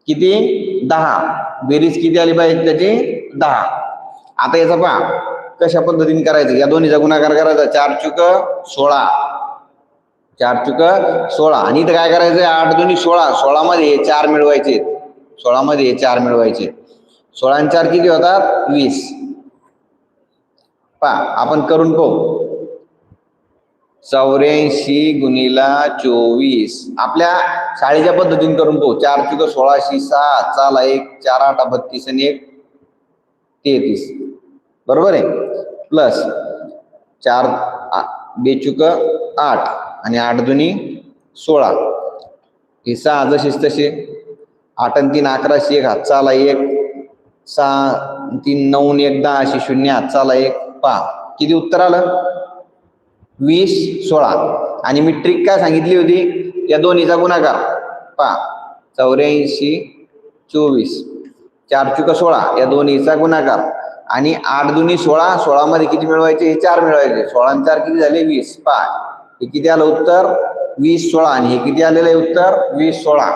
किती 10, बेरीज किती आली पाहिजे त्याची 10. आता याचा पहा कशा पद्धतीने करायचं, या दोन्हीचा गुणाकार करायचा, 4 चुक 16, 4 चुक 16 आणि इथं काय करायचं 8 दुनी 16, 16 मध्ये 4 मिळवायचे, 16 मध्ये 4 मिळवायचे, 16 आणि 4 किती होतात 20. पहा आपण करून पाहू, 84 गुणिला 24 आपल्या शाळेच्या पद्धतीने करून पाहू. 4 चुक 16 6 चाला 1 4 8 32 आणि 1 33 बरोबर आहे, प्लस 4 बेचुक 8 आणि 8 दुनी 16, हे 6 जशीच तसे, 8 आणि 3 11 1 हात चाला 1 6 3 9 1 10 अशी 0 हात चाला 1. पहा किती उत्तर आलं 20 16. आणि मी ट्रिक काय सांगितली होती, या दोन्हीचा गुणाकार. पहा 84 24 4 चुक 16 या दोन्हीचा गुणाकार आणि 8 दुनी 16, 16 मध्ये किती मिळवायचे, हे 4 मिळवायचे, 16 आणि 4 किती झाले 20. पहा हे किती आलं उत्तर 20 16 आणि हे किती आलेलं आहे उत्तर 20 16.